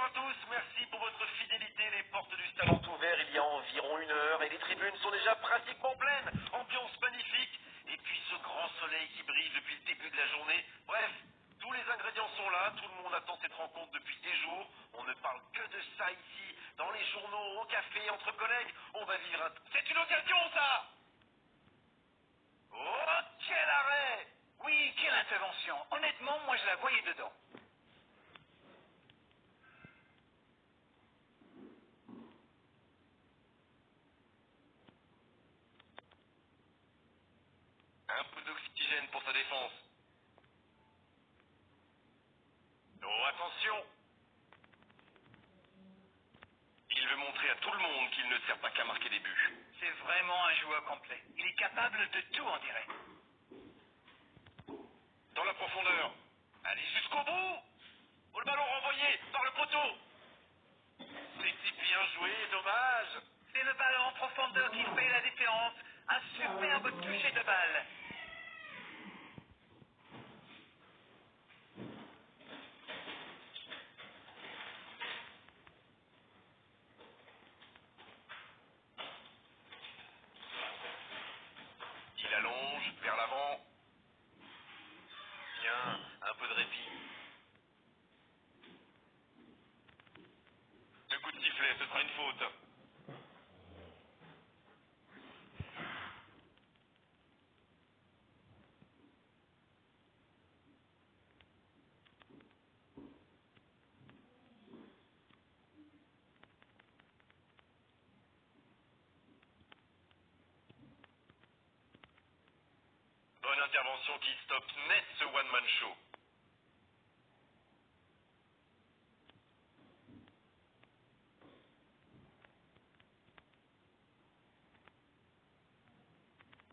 à tous, merci pour votre fidélité. Les portes du stade ont ouvert il y a environ 1 heure et les tribunes sont déjà pratiquement pleines. Ambiance magnifique. Et puis ce grand soleil qui brille depuis le début de la journée. Bref, tous les ingrédients sont là. Tout le monde attend cette rencontre depuis des jours. On ne parle que de ça ici, dans les journaux, au café, entre collègues. On va vivre un... C'est une occasion, ça! Oh, quel arrêt! Oui, quelle intervention. Honnêtement, moi je la voyais dedans. Un peu d'oxygène pour sa défense. Oh, attention! Il veut montrer à tout le monde qu'il ne sert pas qu'à marquer des buts. C'est vraiment un joueur complet. Il est capable de tout, on dirait. Dans la profondeur. Allez jusqu'au bout! Oh, le ballon renvoyé par le poteau! C'était bien joué, dommage! C'est le ballon en profondeur qui fait la différence. Un superbe toucher de balle. Il allonge vers l'avant. Bien, un peu de répit. Le coup de sifflet, ce sera une faute. Bonne intervention qui stoppe net ce one-man show.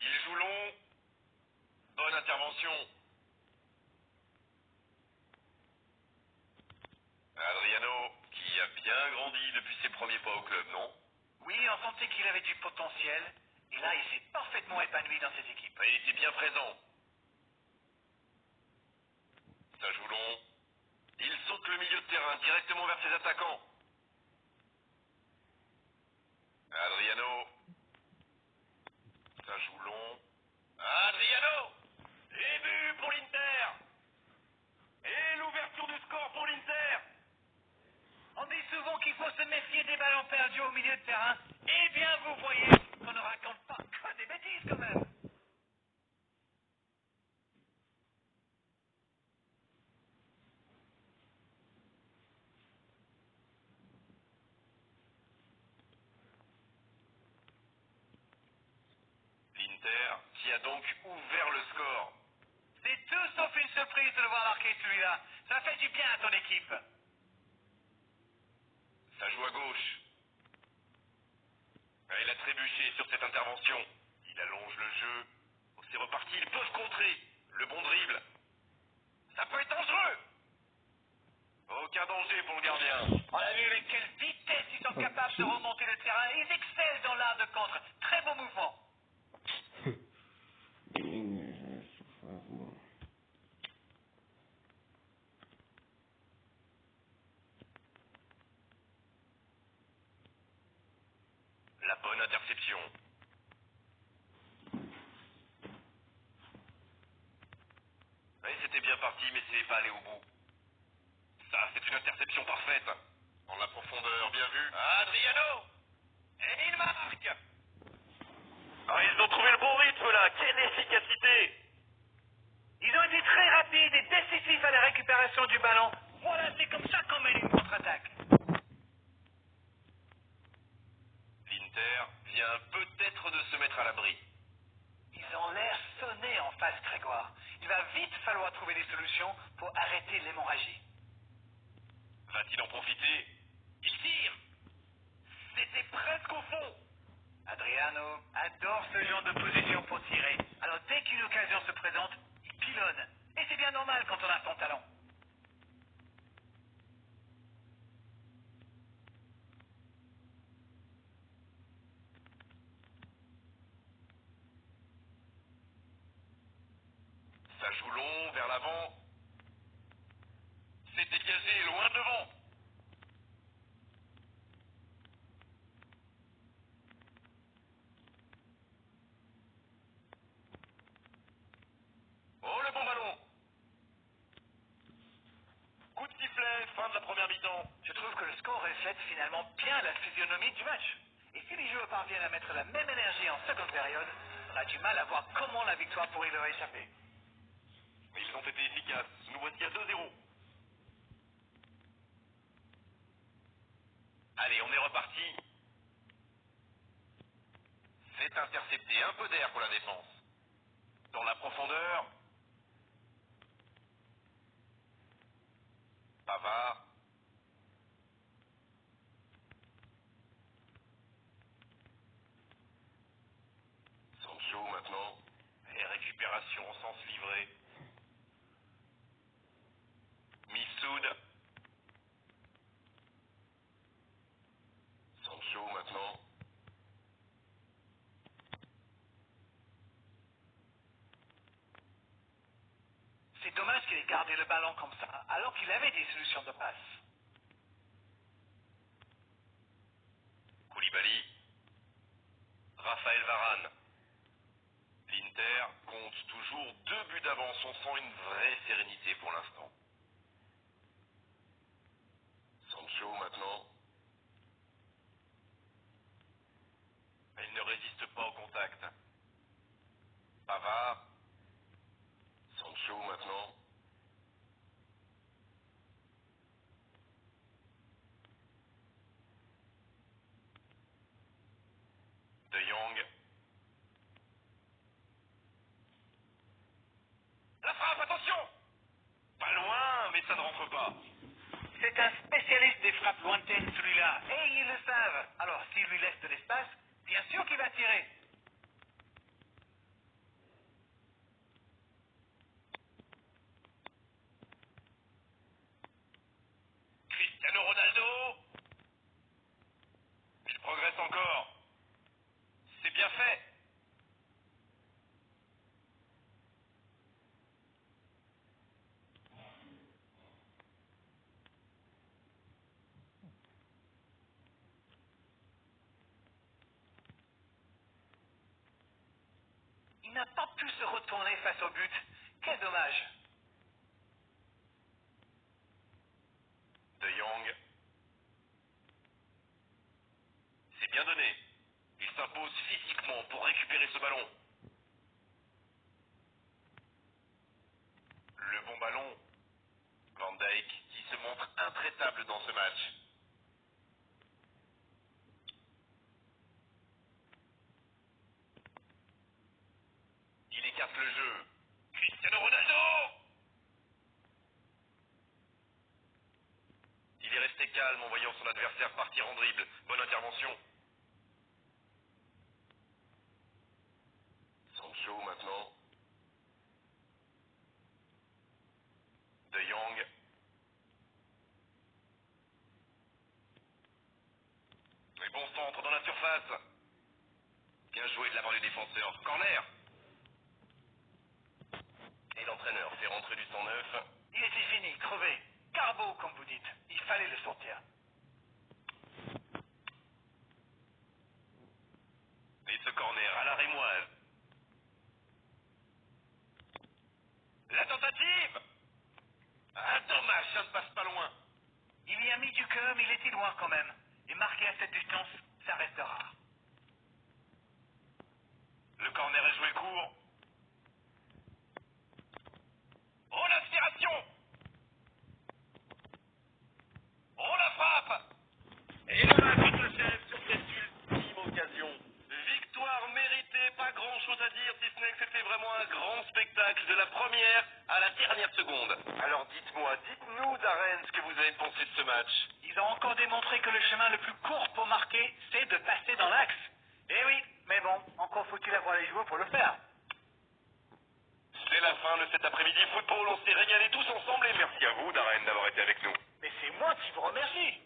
Il joue long. Bonne intervention. Adriano, qui a bien grandi depuis ses premiers pas au club, non? Oui, on sentait qu'il avait du potentiel. Et là, il s'est parfaitement épanoui dans cette équipe. Il était bien présent. Ça joue long. Il saute le milieu de terrain directement vers ses attaquants. Adriano. Ça joue long. Adriano! Et but pour l'Inter! Et l'ouverture du score pour l'Inter! On dit souvent qu'il faut se méfier des ballons perdus au milieu de terrain. Eh bien, vous voyez qu'on ne raconte pas que des bêtises quand même. L'Inter qui a donc ouvert le score. C'est tout sauf une surprise de le voir marquer celui-là. Ça fait du bien à ton équipe. Ça joue à gauche. Ah, il a trébuché sur cette intervention. Il allonge le jeu. Oh, c'est reparti, ils peuvent contrer. Le bon dribble. Ça peut être dangereux. Aucun danger pour le gardien. On a vu avec quelle vitesse ils sont capables de remonter le terrain. Ils excellent dans l'art de contre. Très beau mouvement. La bonne interception. Oui, c'était bien parti, mais c'est pas allé au bout. Ça, c'est une interception parfaite. En la profondeur, bien vu. Adriano! Et il marque! Ah, ils ont trouvé le bon rythme là. Quelle efficacité! Ils ont été très rapides et décisifs à la récupération du ballon. Voilà, c'est comme ça qu'on mène une contre-attaque. L'Inter vient peut-être de se mettre à l'abri. Ils ont l'air sonnés en face, Grégoire. Il va vite falloir trouver des solutions pour arrêter l'hémorragie. Va-t-il en profiter? Il tire! C'était presque au fond! Adriano adore ce genre de position pour tirer. Alors dès qu'une occasion se présente, il pilonne. Et c'est bien normal quand on a son talent. Ça joue long, vers l'avant. C'est dégagé, loin devant. première mi-temps. Je trouve que le score reflète finalement bien la physionomie du match. Et si les joueurs parviennent à mettre la même énergie en seconde période, on a du mal à voir comment la victoire pourrait leur échapper. Mais ils ont été efficaces. Nous voici à 2-0. Allez, on est reparti. C'est intercepté. Un peu d'air pour la défense. Dans la profondeur. Pavard. Sancho maintenant. Et récupération au sens livré. Missoud. Sancho maintenant. C'est dommage qu'il ait gardé le ballon comme ça, alors qu'il avait des solutions de passe. Koulibaly. Raphaël Varane. L'Inter compte toujours 2 buts d'avance. On sent une vraie sérénité pour l'instant. Sancho maintenant. Il ne résiste pas au contact. Pavard. Sancho maintenant. De Jong. La frappe, attention! Pas loin, mais ça ne rentre pas. C'est un spécialiste des frappes lointaines, celui-là. Et ils le savent. Alors, s'il lui laisse de l'espace, bien sûr qu'il va tirer. Cristiano Ronaldo. Il progresse encore. C'est bien fait. Il n'a pas pu se retourner face au but. Quel dommage. De Jong. C'est bien donné. Il s'impose physiquement pour récupérer ce ballon. Le bon ballon. Van Dijk qui se montre intraitable dans ce match. Il écarte le jeu. Cristiano Ronaldo. Il est resté calme en voyant son adversaire partir en dribble. Bonne intervention. Sancho maintenant. De Jong. Et bon centre dans la surface. Bien joué de la part du défenseur. Corner. Et l'entraîneur fait rentrer du sang neuf. Il était fini, crevé. Carbo, comme vous dites. Il fallait le sortir. Et ce corner à la rémoise. La tentative. Ah, dommage, ça ne passe pas loin. Il y a mis du cœur, mais il était loin quand même. Et marqué à cette distance, ça reste rare. Le corner est joué court. Oh, l'inspiration. Oh, la frappe. Et le match s'achève sur cette ultime occasion. Victoire méritée, pas grand chose à dire, si ce n'est que c'était vraiment un grand spectacle de la première à la dernière seconde. Alors dites-nous, Darren, ce que vous avez pensé de ce match. Ils ont encore démontré que le chemin le plus court pour marquer, c'est de passer dans l'axe. Eh oui, mais bon, encore faut-il avoir les joueurs pour le faire. C'est la fin de cet après-midi football, on s'est régalés tous ensemble et merci à vous, Darren, d'avoir été avec nous. Mais c'est moi qui vous remercie.